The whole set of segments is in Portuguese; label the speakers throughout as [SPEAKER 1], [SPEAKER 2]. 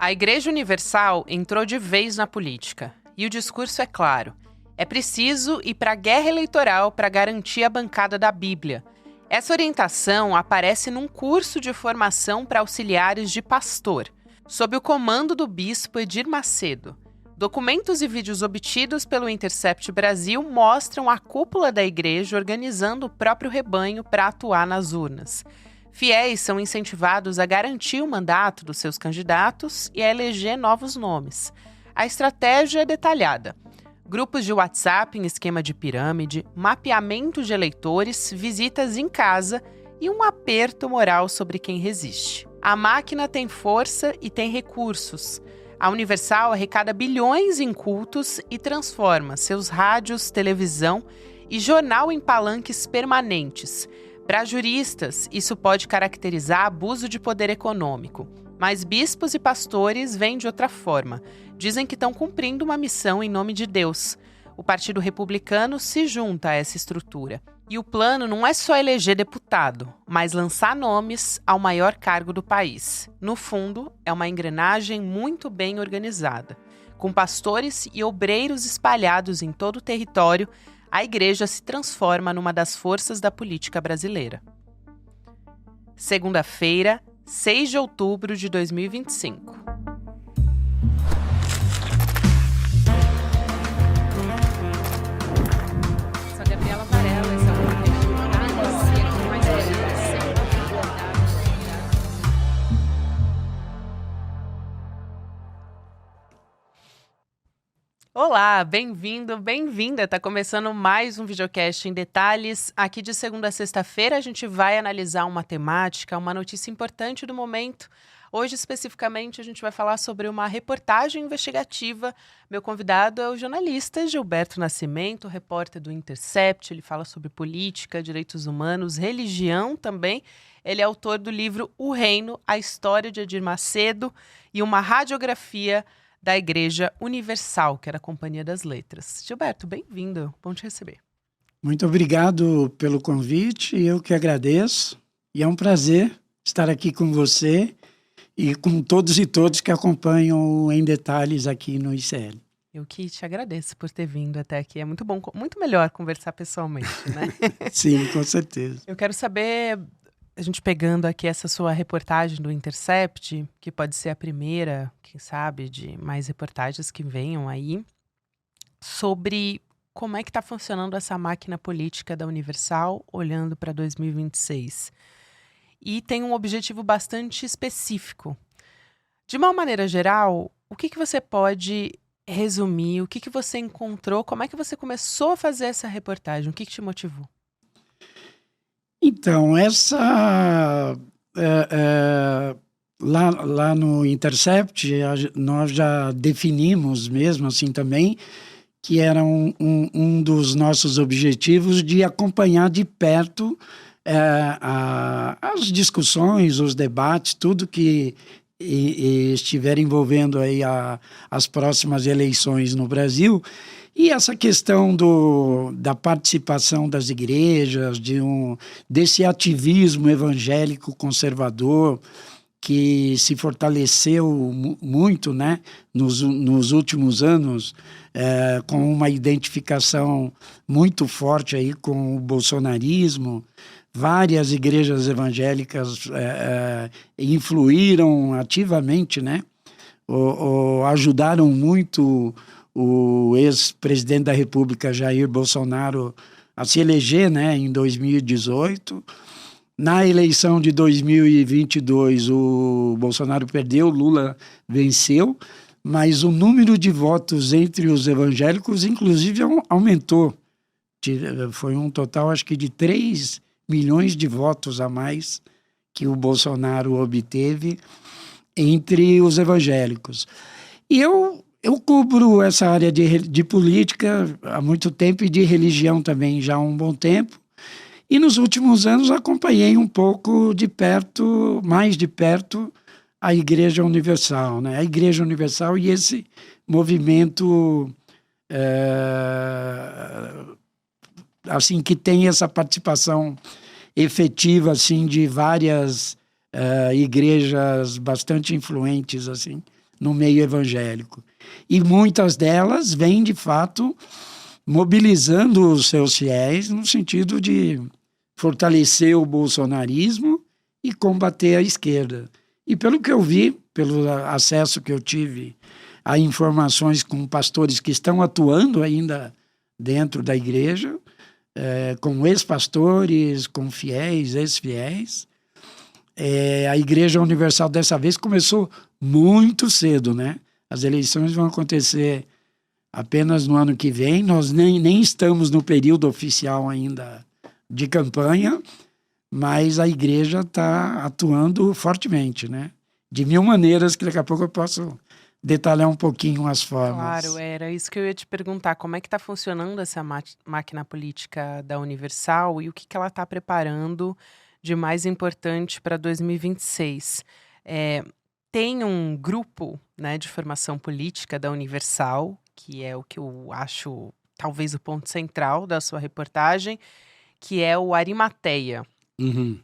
[SPEAKER 1] A Igreja Universal entrou de vez na política. E o discurso é claro. É preciso ir para a guerra eleitoral para garantir a bancada da Bíblia. Essa orientação aparece num curso de formação para auxiliares de pastor, sob o comando do bispo Edir Macedo. Documentos e vídeos obtidos pelo Intercept Brasil mostram a cúpula da igreja organizando o próprio rebanho para atuar nas urnas. Fiéis são incentivados a garantir o mandato dos seus candidatos e a eleger novos nomes. A estratégia é detalhada. Grupos de WhatsApp em esquema de pirâmide, mapeamento de eleitores, visitas em casa e um aperto moral sobre quem resiste. A máquina tem força e tem recursos. A Universal arrecada bilhões em cultos e transforma seus rádios, televisão e jornal em palanques permanentes. Para juristas, isso pode caracterizar abuso de poder econômico. Mas bispos e pastores veem de outra forma. Dizem que estão cumprindo uma missão em nome de Deus. O Partido Republicano se junta a essa estrutura. E o plano não é só eleger deputado, mas lançar nomes ao maior cargo do país. No fundo, é uma engrenagem muito bem organizada. Com pastores e obreiros espalhados em todo o território, a igreja se transforma numa das forças da política brasileira. Segunda-feira, 6 de outubro de 2025. Sou Gabriela Varela, esse é o Análise com mais Olá, bem-vindo, bem-vinda. Tá começando mais um videocast em detalhes. Aqui de segunda a sexta-feira a gente vai analisar uma temática, uma notícia importante do momento. Hoje, especificamente, a gente vai falar sobre uma reportagem investigativa. Meu convidado é o jornalista Gilberto Nascimento, repórter do Intercept. Ele fala sobre política, direitos humanos, religião também. Ele é autor do livro O Reino, a História de Edir Macedo e uma radiografia da Igreja Universal, que era a Companhia das Letras. Gilberto, bem-vindo. Bom te receber.
[SPEAKER 2] Muito obrigado pelo convite, eu que agradeço. E é um prazer estar aqui com você e com todos e todas que acompanham Em Detalhes aqui no ICL.
[SPEAKER 1] Eu que te agradeço por ter vindo até aqui. É muito bom, muito melhor conversar pessoalmente, né?
[SPEAKER 2] Sim, com certeza.
[SPEAKER 1] Eu quero saber, a gente pegando aqui essa sua reportagem do Intercept, que pode ser a primeira, quem sabe, de mais reportagens que venham aí, sobre como é que está funcionando essa máquina política da Universal, olhando para 2026. E tem um objetivo bastante específico. De uma maneira geral, o que você pode resumir? O que você encontrou? Como é que você começou a fazer essa reportagem? O que te motivou?
[SPEAKER 2] Então, lá no Intercept, nós já definimos mesmo assim também que era um dos nossos objetivos de acompanhar de perto as discussões, os debates, tudo que estiver envolvendo aí as próximas eleições no Brasil. E essa questão da participação das igrejas, desse ativismo evangélico conservador que se fortaleceu muito, né, nos últimos anos, com uma identificação muito forte aí com o bolsonarismo. Várias igrejas evangélicas influíram ativamente, né, ajudaram muito o ex-presidente da República, Jair Bolsonaro, a se eleger, né, em 2018. Na eleição de 2022, o Bolsonaro perdeu, Lula venceu, mas o número de votos entre os evangélicos, inclusive, aumentou. Foi um total, acho que, de 3 milhões de votos a mais que o Bolsonaro obteve entre os evangélicos. E eu cubro essa área de política há muito tempo e de religião também já há um bom tempo. E nos últimos anos acompanhei um pouco de perto, mais de perto, a Igreja Universal, né? A Igreja Universal e esse movimento assim, que tem essa participação efetiva assim, de várias igrejas bastante influentes assim, no meio evangélico. E muitas delas vêm, de fato, mobilizando os seus fiéis no sentido de fortalecer o bolsonarismo e combater a esquerda. E pelo que eu vi, pelo acesso que eu tive a informações com pastores que estão atuando ainda dentro da igreja, com ex-pastores, com fiéis, ex-fiéis, a Igreja Universal dessa vez começou muito cedo, né? As eleições vão acontecer apenas no ano que vem, nós nem estamos no período oficial ainda de campanha, mas a igreja está atuando fortemente, né? De mil maneiras que daqui a pouco eu posso detalhar um pouquinho as formas.
[SPEAKER 1] Claro, era isso que eu ia te perguntar. Como é que está funcionando essa máquina política da Universal e o que ela está preparando de mais importante para 2026? Tem um grupo, né, de formação política da Universal, que é o que eu acho talvez o ponto central da sua reportagem, que é o Arimateia.
[SPEAKER 2] Uhum.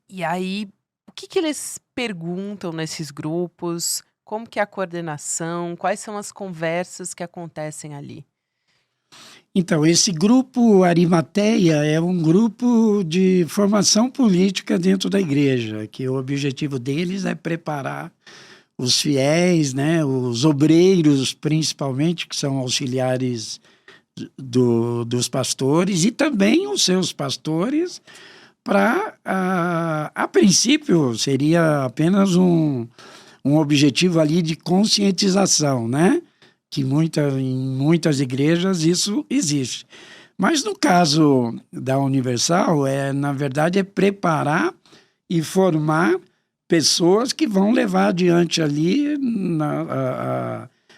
[SPEAKER 1] E aí, o que eles perguntam nesses grupos? Como que é a coordenação? Quais são as conversas que acontecem ali?
[SPEAKER 2] Então, esse grupo Arimateia é um grupo de formação política dentro da igreja, que o objetivo deles é preparar os fiéis, né, os obreiros principalmente, que são auxiliares dos pastores, e também os seus pastores, para, a princípio, seria apenas um objetivo ali de conscientização, né? Que em muitas igrejas isso existe. Mas no caso da Universal, na verdade, é preparar e formar pessoas que vão levar adiante ali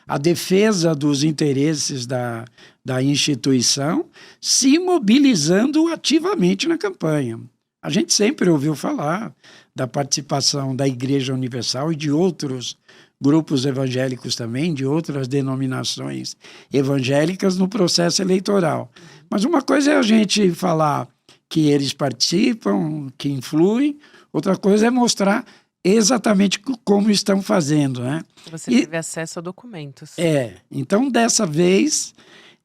[SPEAKER 2] a defesa dos interesses da instituição, se mobilizando ativamente na campanha. A gente sempre ouviu falar da participação da Igreja Universal e de outros grupos evangélicos também, de outras denominações evangélicas no processo eleitoral. Mas uma coisa é a gente falar que eles participam, que influem, outra coisa é mostrar exatamente como estão fazendo, né?
[SPEAKER 1] Você teve acesso a documentos.
[SPEAKER 2] Então dessa vez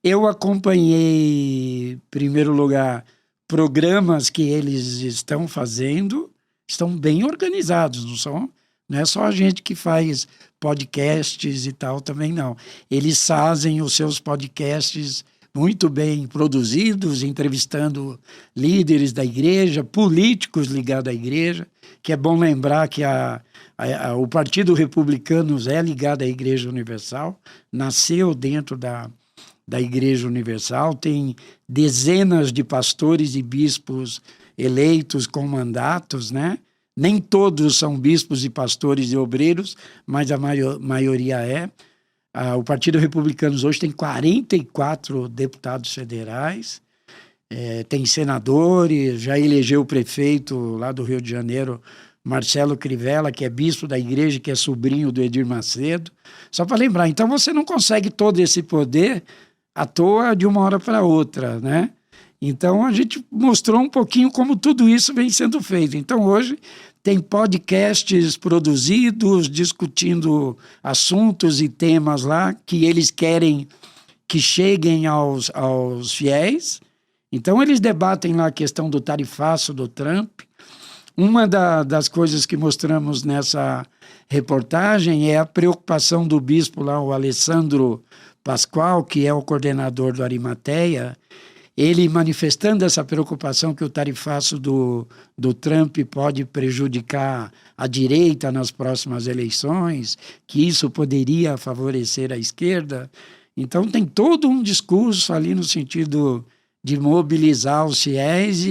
[SPEAKER 2] eu acompanhei, em primeiro lugar, programas que eles estão fazendo, estão bem organizados, não é só a gente que faz podcasts e tal também, não. Eles fazem os seus podcasts muito bem produzidos, entrevistando líderes da igreja, políticos ligados à igreja, que é bom lembrar que o Partido Republicano é ligado à Igreja Universal, nasceu dentro da Igreja Universal, tem dezenas de pastores e bispos eleitos com mandatos, né? Nem todos são bispos e pastores e obreiros, mas a maioria é. O Partido Republicano hoje tem 44 deputados federais, tem senadores, já elegeu o prefeito lá do Rio de Janeiro, Marcelo Crivella, que é bispo da igreja, que é sobrinho do Edir Macedo. Só para lembrar, então você não consegue todo esse poder à toa de uma hora para outra, né? Então a gente mostrou um pouquinho como tudo isso vem sendo feito. Então hoje tem podcasts produzidos, discutindo assuntos e temas lá que eles querem que cheguem aos fiéis. Então eles debatem lá a questão do tarifaço do Trump. Uma das coisas que mostramos nessa reportagem é a preocupação do bispo lá, o Alessandro Pascoal, que é o coordenador do Arimateia, ele manifestando essa preocupação que o tarifaço do Trump pode prejudicar a direita nas próximas eleições, que isso poderia favorecer a esquerda. Então tem todo um discurso ali no sentido de mobilizar os fiéis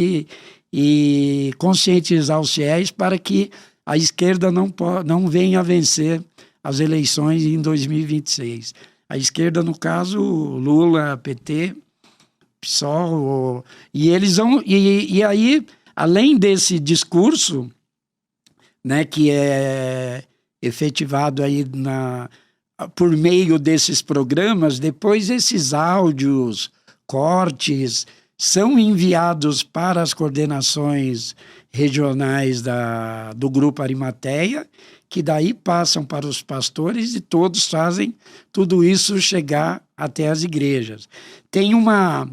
[SPEAKER 2] e conscientizar os fiéis para que a esquerda não venha a vencer as eleições em 2026. A esquerda, no caso, Lula, PT, PSOL, e eles vão. E aí, além desse discurso, né, que é efetivado aí por meio desses programas, depois esses áudios, cortes, são enviados para as coordenações regionais do Grupo Arimateia, que daí passam para os pastores e todos fazem tudo isso chegar até as igrejas. Tem uma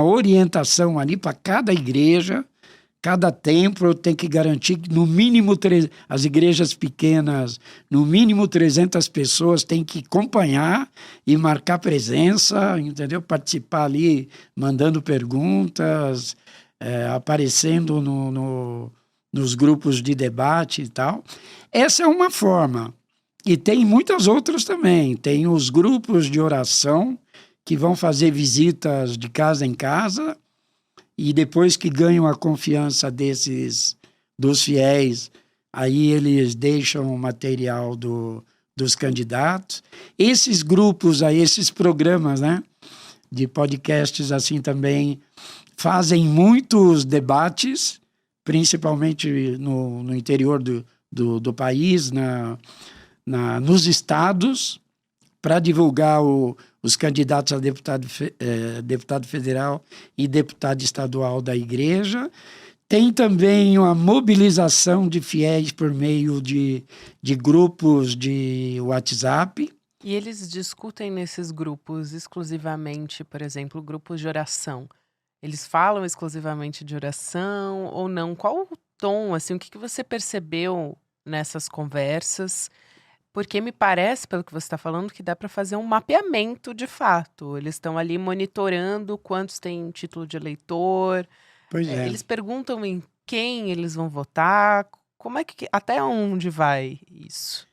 [SPEAKER 2] orientação ali para cada igreja, cada templo tem que garantir que no mínimo, as igrejas pequenas, no mínimo 300 pessoas têm que acompanhar e marcar presença, entendeu? Participar ali, mandando perguntas, aparecendo nos grupos de debate e tal. Essa é uma forma. E tem muitas outras também. Tem os grupos de oração que vão fazer visitas de casa em casa e depois que ganham a confiança dos fiéis, aí eles deixam o material dos candidatos. Esses grupos, aí, esses programas, né, de podcasts assim também fazem muitos debates, principalmente no interior do país, nos estados, para divulgar os candidatos a deputado federal e deputado estadual da igreja. Tem também a mobilização de fiéis por meio de grupos de WhatsApp.
[SPEAKER 1] E eles discutem nesses grupos exclusivamente, por exemplo, grupos de oração. Eles falam exclusivamente de oração ou não? Qual o tom, assim, o que você percebeu nessas conversas? Porque me parece, pelo que você está falando, que dá para fazer um mapeamento de fato. Eles estão ali monitorando quantos têm título de eleitor.
[SPEAKER 2] Pois é.
[SPEAKER 1] Eles perguntam em quem eles vão votar. Como é que até onde vai isso?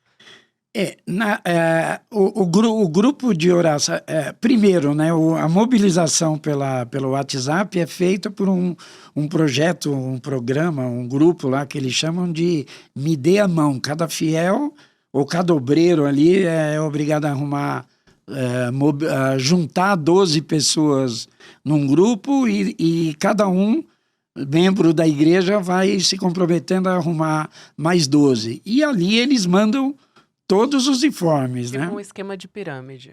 [SPEAKER 2] O grupo de oração, primeiro, né, a mobilização pelo WhatsApp é feita por um projeto, um programa, um grupo lá que eles chamam de Me Dê a Mão. Cada fiel ou cada obreiro ali é obrigado a arrumar, juntar 12 pessoas num grupo e cada membro da igreja vai se comprometendo a arrumar mais 12. E ali eles mandam todos os informes,
[SPEAKER 1] tipo,
[SPEAKER 2] né?
[SPEAKER 1] Um esquema de pirâmide.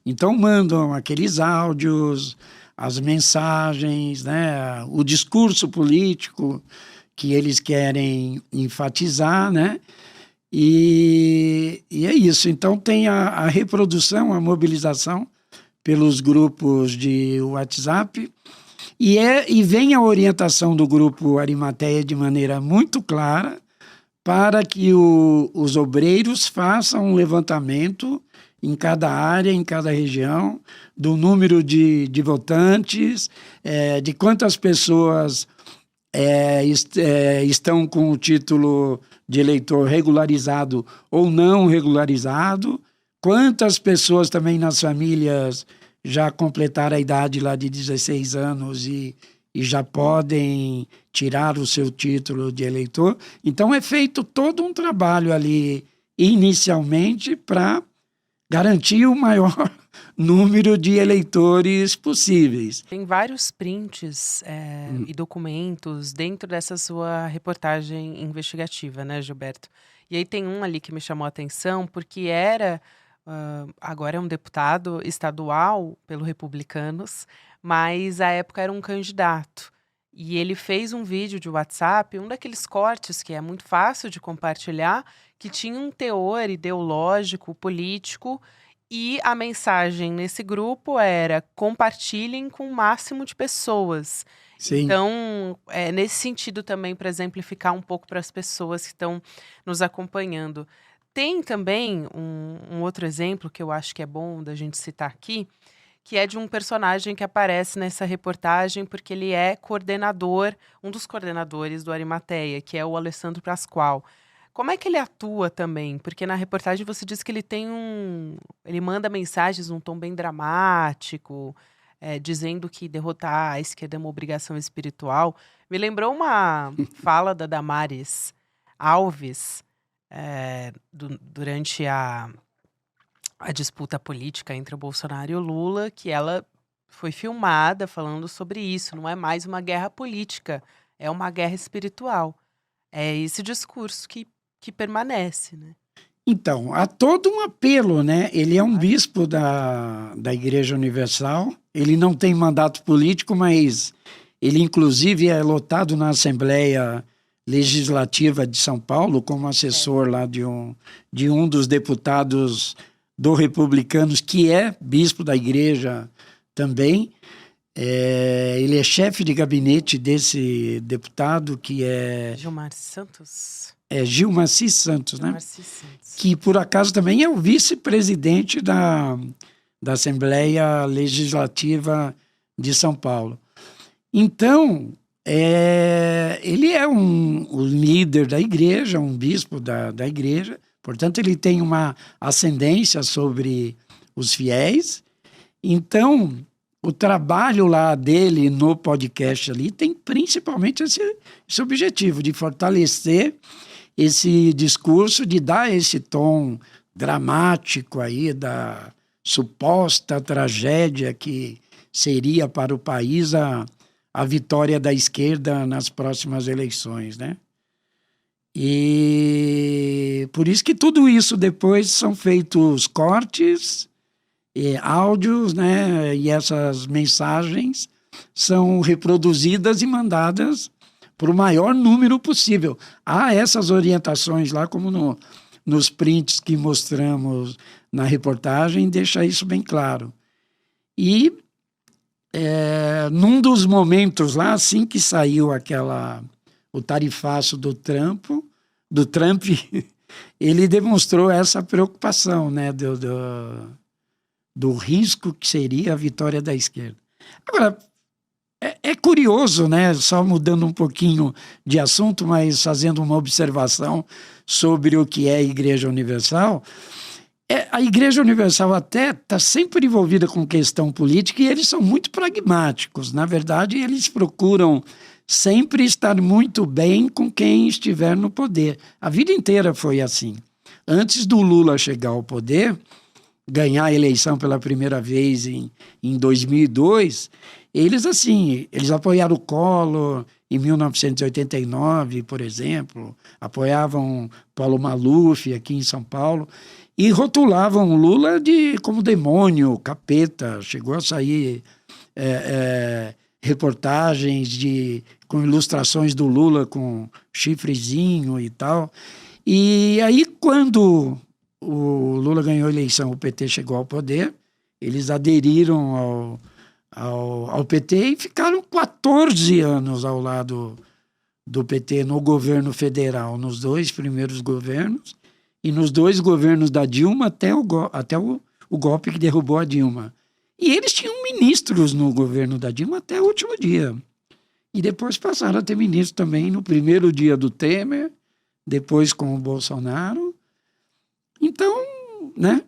[SPEAKER 2] Então mandam aqueles áudios, as mensagens, né? O discurso político que eles querem enfatizar, né? E é isso. Então tem a reprodução, a mobilização pelos grupos de WhatsApp e vem a orientação do Grupo Arimateia de maneira muito clara para que os obreiros façam um levantamento em cada área, em cada região, do número de votantes, de quantas pessoas estão com o título de eleitor regularizado ou não regularizado, quantas pessoas também nas famílias já completaram a idade lá de 16 anos e já podem tirar o seu título de eleitor. Então é feito todo um trabalho ali inicialmente para garantir o maior número de eleitores possíveis.
[SPEAKER 1] Tem vários prints e documentos dentro dessa sua reportagem investigativa, né, Gilberto? E aí tem um ali que me chamou a atenção, porque agora é um deputado estadual pelo Republicanos, mas à época era um candidato. E ele fez um vídeo de WhatsApp, um daqueles cortes que é muito fácil de compartilhar, que tinha um teor ideológico, político, e a mensagem nesse grupo era: compartilhem com o máximo de pessoas.
[SPEAKER 2] Sim.
[SPEAKER 1] Então, nesse sentido também, para exemplificar um pouco para as pessoas que estão nos acompanhando. Tem também um outro exemplo que eu acho que é bom da gente citar aqui, que é de um personagem que aparece nessa reportagem porque ele é coordenador, um dos coordenadores do Arimateia, que é o Alessandro Pascoal. Como é que ele atua também? Porque na reportagem você diz que ele manda mensagens num tom bem dramático, dizendo que derrotar a esquerda é uma obrigação espiritual. Me lembrou uma fala da Damares Alves durante a disputa política entre o Bolsonaro e o Lula, que ela foi filmada falando sobre isso. Não é mais uma guerra política, é uma guerra espiritual. É esse discurso que permanece, né?
[SPEAKER 2] Então, há todo um apelo, né? Ele é um bispo da Igreja Universal, Ele não tem mandato político, mas ele inclusive é lotado na Assembleia Legislativa de São Paulo como assessor lá de um dos deputados do Republicanos, que é bispo da igreja também. Ele é chefe de gabinete desse deputado, que é...
[SPEAKER 1] Gilmar Santos?
[SPEAKER 2] Gilmaci Santos, né?
[SPEAKER 1] Gilmaci Santos.
[SPEAKER 2] Que, por acaso, também é o vice-presidente da Assembleia Legislativa de São Paulo. Então, ele é um líder da igreja, um bispo da igreja, portanto, ele tem uma ascendência sobre os fiéis. Então, o trabalho lá dele no podcast ali tem principalmente esse objetivo de fortalecer esse discurso, de dar esse tom dramático aí da suposta tragédia que seria para o país a vitória da esquerda nas próximas eleições, né? E por isso que tudo isso depois são feitos cortes, áudios, né? E essas mensagens são reproduzidas e mandadas para o maior número possível. Há essas orientações lá, como nos prints que mostramos na reportagem, deixa isso bem claro. E num dos momentos lá, assim que saiu o tarifaço do Trump, ele demonstrou essa preocupação, né, do risco que seria a vitória da esquerda. Agora, é curioso, né, só mudando um pouquinho de assunto, mas fazendo uma observação sobre o que é a Igreja Universal. A Igreja Universal até está sempre envolvida com questão política e eles são muito pragmáticos. Na verdade, eles procuram sempre estar muito bem com quem estiver no poder. A vida inteira foi assim. Antes do Lula chegar ao poder, ganhar a eleição pela primeira vez em 2002, eles apoiaram o Collor em 1989, por exemplo, apoiavam Paulo Maluf aqui em São Paulo e rotulavam o Lula como demônio, capeta. Chegou a sair reportagens com ilustrações do Lula com chifrezinho e tal. E aí, quando o Lula ganhou a eleição, o PT chegou ao poder, eles aderiram ao PT e ficaram 14 anos ao lado do PT no governo federal, nos dois primeiros governos, e nos dois governos da Dilma até o golpe que derrubou a Dilma. E eles tinham ministros no governo da Dilma até o último dia. E depois passaram a ter ministro também no primeiro dia do Temer, depois com o Bolsonaro. Então, né,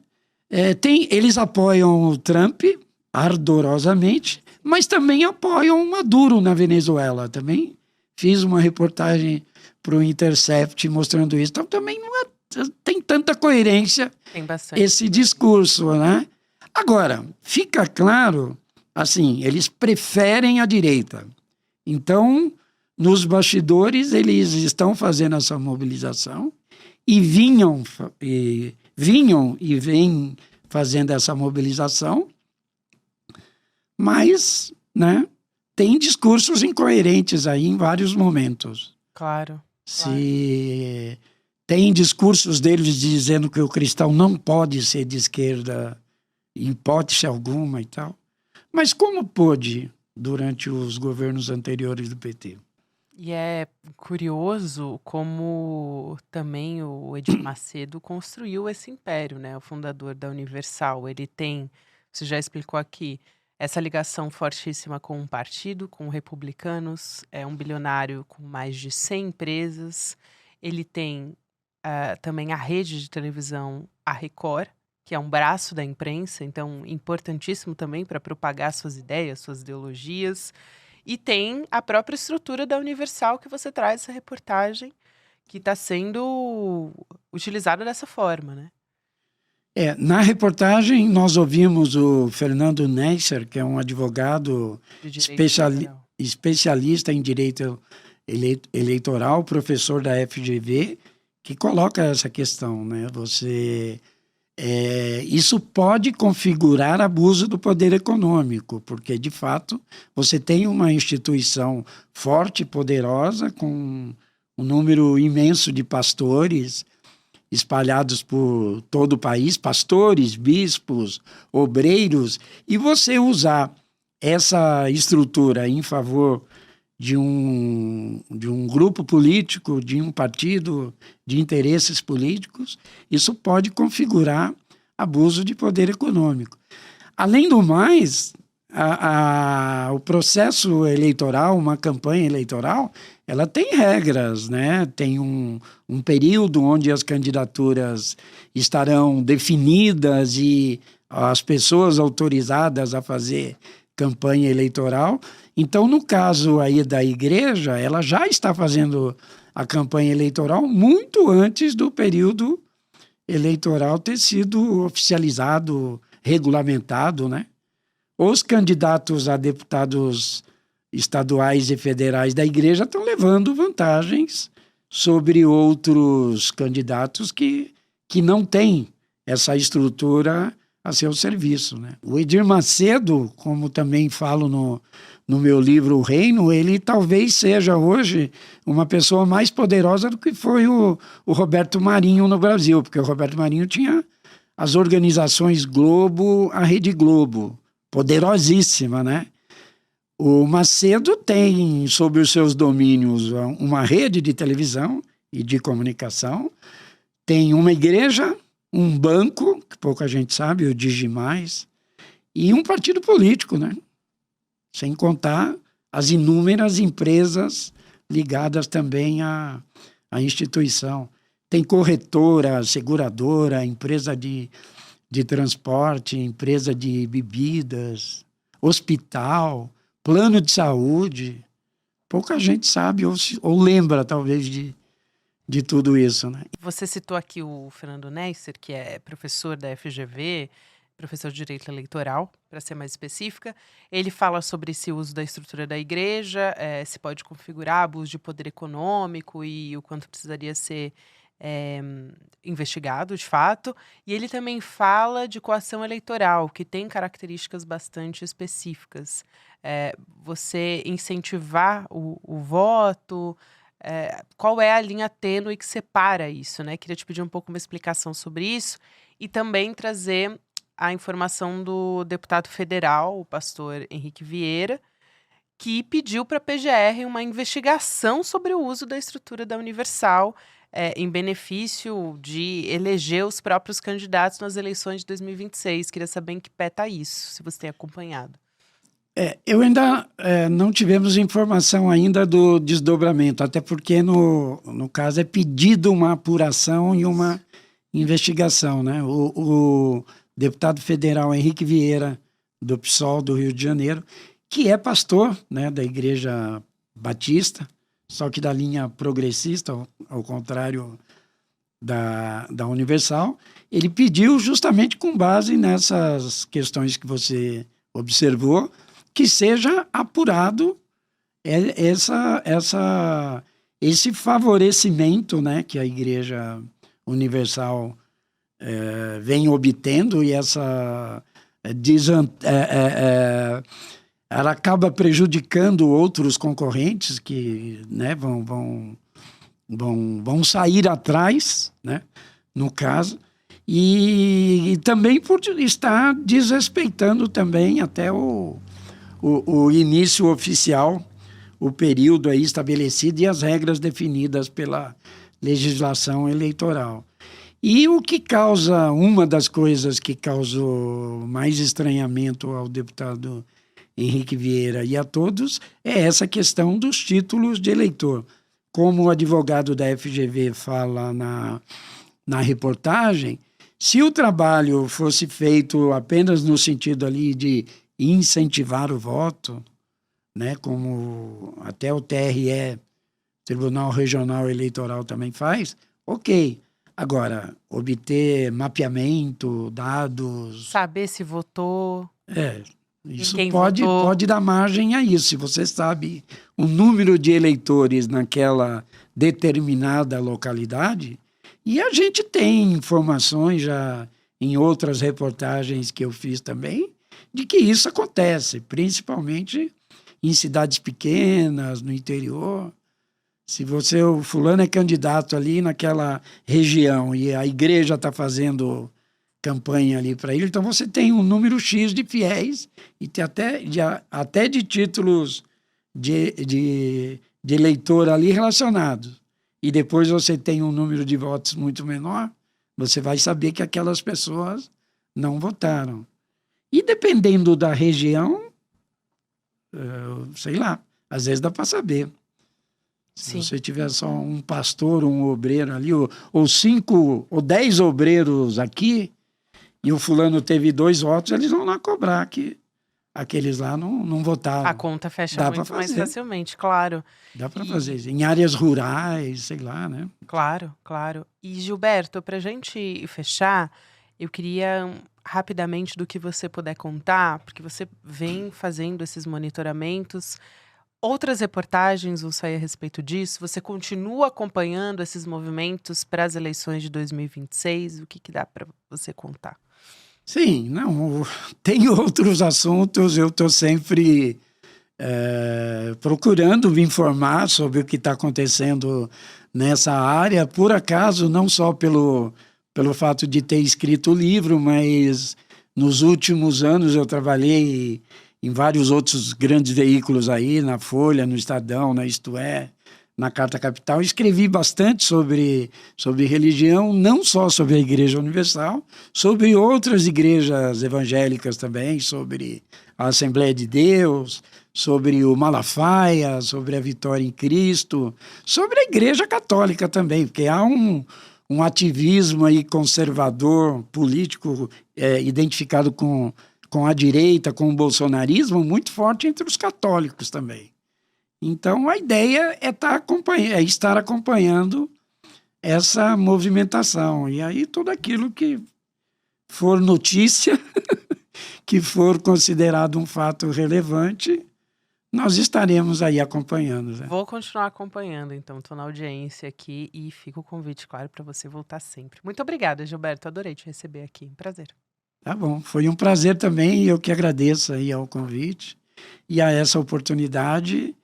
[SPEAKER 2] eles apoiam o Trump ardorosamente, mas também apoiam o Maduro na Venezuela. Também fiz uma reportagem para o Intercept mostrando isso. Então, também não tem tanta coerência esse discurso, né? Agora, fica claro, assim, eles preferem a direita. Então, nos bastidores, eles estão fazendo essa mobilização e vinham e vêm fazendo essa mobilização, mas, né, tem discursos incoerentes aí em vários momentos.
[SPEAKER 1] Claro.
[SPEAKER 2] Tem discursos deles dizendo que o cristão não pode ser de esquerda em hipótese alguma e tal. Mas como pôde durante os governos anteriores do PT?
[SPEAKER 1] E é curioso como também o Edir Macedo construiu esse império, né? O fundador da Universal. Ele tem, você já explicou aqui, essa ligação fortíssima com um partido, com republicanos. É um bilionário com mais de 100 empresas. Ele tem também a rede de televisão, a Record, que é um braço da imprensa, então importantíssimo também para propagar suas ideias, suas ideologias. E tem a própria estrutura da Universal que você traz essa reportagem, que está sendo utilizada dessa forma, né?
[SPEAKER 2] Na reportagem nós ouvimos o Fernando Neisser, que é um advogado especialista em direito eleitoral, professor da FGV, que coloca essa questão, né? Isso pode configurar abuso do poder econômico, porque, de fato, você tem uma instituição forte, poderosa, com um número imenso de pastores espalhados por todo o país, pastores, bispos, obreiros, e você usar essa estrutura em favor de um grupo político, de um partido, de interesses políticos, isso pode configurar abuso de poder econômico. Além do mais, o processo eleitoral, uma campanha eleitoral, ela tem regras, né? Tem um período onde as candidaturas estarão definidas e as pessoas autorizadas a fazer campanha eleitoral. Então, no caso aí da igreja, ela já está fazendo a campanha eleitoral muito antes do período eleitoral ter sido oficializado, regulamentado, né? Os candidatos a deputados estaduais e federais da igreja estão levando vantagens sobre outros candidatos que não têm essa estrutura a seu serviço, né? O Edir Macedo, como também falo no meu livro O Reino, ele talvez seja hoje uma pessoa mais poderosa do que foi o Roberto Marinho no Brasil, porque o Roberto Marinho tinha as organizações Globo, a Rede Globo, poderosíssima, né? O Macedo tem sobre os seus domínios uma rede de televisão e de comunicação, tem uma igreja, um banco, que pouca gente sabe, o Digimais, e um partido político, né? Sem contar as inúmeras empresas ligadas também à instituição. Tem corretora, seguradora, empresa de transporte, empresa de bebidas, hospital, plano de saúde. Pouca gente sabe ou lembra, talvez, de tudo isso, né?
[SPEAKER 1] Você citou aqui o Fernando Neisser, que é professor da FGV, professor de Direito Eleitoral, para ser mais específica. Ele fala sobre esse uso da estrutura da igreja, se pode configurar abuso de poder econômico e o quanto precisaria ser investigado, de fato. E ele também fala de coação eleitoral, que tem características bastante específicas. Você incentivar o voto... qual é a linha tênue que separa isso, né? Queria te pedir um pouco uma explicação sobre isso e também trazer a informação do deputado federal, o pastor Henrique Vieira, que pediu para a PGR uma investigação sobre o uso da estrutura da Universal em benefício de eleger os próprios candidatos nas eleições de 2026. Queria saber em que pé está isso, se você tem acompanhado.
[SPEAKER 2] Eu ainda não tivemos informação ainda do desdobramento, até porque no caso é pedido uma apuração e uma investigação, né? O deputado federal Henrique Vieira, do PSOL do Rio de Janeiro, que é pastor, né, da Igreja Batista, só que da linha progressista, ao contrário da Universal, ele pediu justamente com base nessas questões que você observou, que seja apurado esse favorecimento, né, que a Igreja Universal vem obtendo, e ela acaba prejudicando outros concorrentes que, né, vão sair atrás, né, no caso, e também por estar desrespeitando também até o início oficial, o período aí estabelecido e as regras definidas pela legislação eleitoral. E uma das coisas que causou mais estranhamento ao deputado Henrique Vieira e a todos é essa questão dos títulos de eleitor. Como o advogado da FGV fala na reportagem, se o trabalho fosse feito apenas no sentido ali de incentivar o voto, né, como até o TRE, Tribunal Regional Eleitoral, também faz, ok. Agora, obter mapeamento, dados...
[SPEAKER 1] Saber se votou...
[SPEAKER 2] Isso pode dar margem a isso. Se você sabe o número de eleitores naquela determinada localidade, e a gente tem informações já em outras reportagens que eu fiz também, de que isso acontece, principalmente em cidades pequenas, no interior. Se o fulano é candidato ali naquela região e a igreja está fazendo campanha ali para ele, então você tem um número X de fiéis e tem até de títulos de eleitor ali relacionados. E depois você tem um número de votos muito menor, você vai saber que aquelas pessoas não votaram. E dependendo da região, sei lá, às vezes dá para saber. Se você tiver só um pastor, um obreiro ali, ou 5 ou 10 obreiros aqui, e o fulano teve 2 votos, eles vão lá cobrar que aqueles lá não votaram.
[SPEAKER 1] A conta fecha muito mais facilmente, claro.
[SPEAKER 2] Dá para fazer isso. Em áreas rurais, sei lá, né?
[SPEAKER 1] Claro, claro. E Gilberto, para a gente fechar, eu queria rapidamente do que você puder contar, porque você vem fazendo esses monitoramentos. Outras reportagens vão sair a respeito disso. Você continua acompanhando esses movimentos para as eleições de 2026? O que dá para você contar?
[SPEAKER 2] Sim, não, tem outros assuntos, eu estou sempre procurando me informar sobre o que está acontecendo nessa área, por acaso, não só pelo fato de ter escrito o livro, mas nos últimos anos eu trabalhei em vários outros grandes veículos aí, na Folha, no Estadão, na Isto É, na Carta Capital. Escrevi bastante sobre religião, não só sobre a Igreja Universal, sobre outras igrejas evangélicas também, sobre a Assembleia de Deus, sobre o Malafaia, sobre a Vitória em Cristo, sobre a Igreja Católica também, porque há um ativismo aí conservador, político, identificado com a direita, com o bolsonarismo, muito forte entre os católicos também. Então, a ideia é estar acompanhando essa movimentação. E aí, tudo aquilo que for notícia, que for considerado um fato relevante, nós estaremos aí acompanhando. Né?
[SPEAKER 1] Vou continuar acompanhando, então. Estou na audiência aqui e fica o convite, claro, para você voltar sempre. Muito obrigada, Gilberto. Adorei te receber aqui. Prazer.
[SPEAKER 2] Tá bom. Foi um prazer também. Eu que agradeço aí ao convite e a essa oportunidade.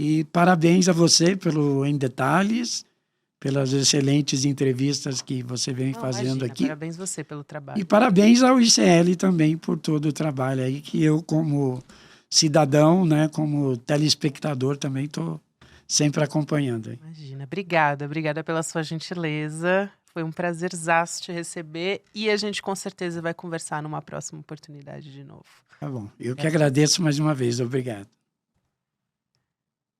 [SPEAKER 2] E parabéns a você pelo Em Detalhes, pelas excelentes entrevistas que você vem fazendo aqui.
[SPEAKER 1] Parabéns você pelo trabalho.
[SPEAKER 2] E parabéns ao ICL também por todo o trabalho aí, que eu, como cidadão, né, como telespectador, também estou sempre acompanhando. Aí.
[SPEAKER 1] Imagina. Obrigada pela sua gentileza. Foi um prazerzaço te receber e a gente com certeza vai conversar numa próxima oportunidade de novo.
[SPEAKER 2] Tá bom. Eu que agradeço mais uma vez. Obrigado.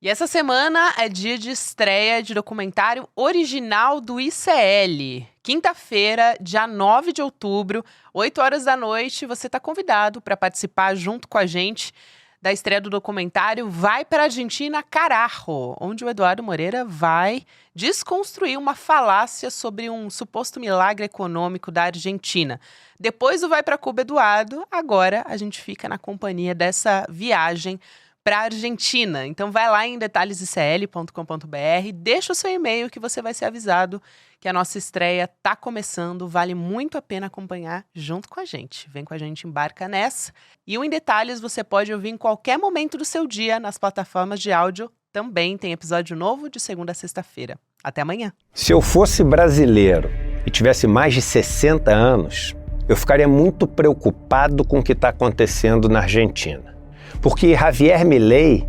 [SPEAKER 1] E essa semana é dia de estreia de documentário original do ICL. Quinta-feira, dia 9 de outubro, 8 horas da noite, você está convidado para participar junto com a gente da estreia do documentário Vai para a Argentina, Carajo, onde o Eduardo Moreira vai desconstruir uma falácia sobre um suposto milagre econômico da Argentina. Depois do Vai para Cuba, Eduardo, agora a gente fica na companhia dessa viagem para a Argentina. Então vai lá em detalhesicl.com.br, deixa o seu e-mail que você vai ser avisado que a nossa estreia está começando. Vale muito a pena acompanhar junto com a gente. Vem com a gente, embarca nessa. E o Em Detalhes você pode ouvir em qualquer momento do seu dia nas plataformas de áudio. Também tem episódio novo de segunda a sexta-feira. Até amanhã.
[SPEAKER 3] Se eu fosse brasileiro e tivesse mais de 60 anos, eu ficaria muito preocupado com o que está acontecendo na Argentina. Porque Javier Milei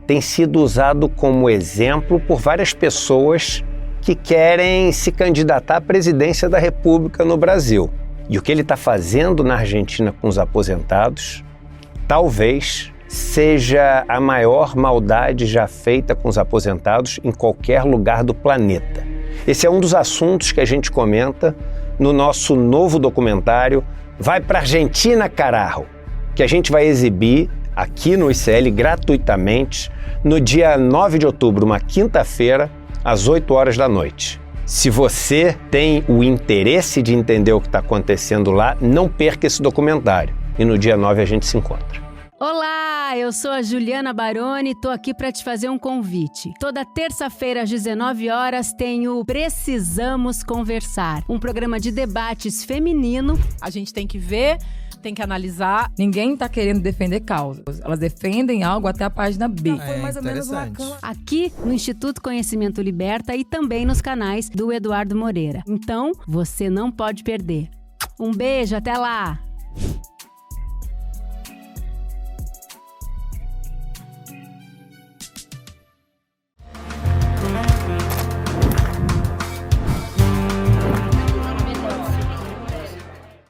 [SPEAKER 3] tem sido usado como exemplo por várias pessoas que querem se candidatar à presidência da República no Brasil. E o que ele está fazendo na Argentina com os aposentados, talvez seja a maior maldade já feita com os aposentados em qualquer lugar do planeta. Esse é um dos assuntos que a gente comenta no nosso novo documentário Vai para a Argentina, Carajo, que a gente vai exibir aqui no ICL gratuitamente no dia 9 de outubro, uma quinta-feira, às 8 horas da noite. Se você tem o interesse de entender o que está acontecendo lá, não perca esse documentário. E no dia 9 a gente se encontra.
[SPEAKER 4] Olá, Olá, eu sou a Juliana Baroni e tô aqui para te fazer um convite. Toda terça-feira às 19 horas tem o Precisamos Conversar, um programa de debates feminino.
[SPEAKER 5] A gente tem que ver, tem que analisar.
[SPEAKER 6] Ninguém tá querendo defender causas. Elas defendem algo até a página B.
[SPEAKER 5] Foi mais ou menos uma cama.
[SPEAKER 4] Aqui no Instituto Conhecimento Liberta e também nos canais do Eduardo Moreira. Então, você não pode perder. Um beijo, até lá!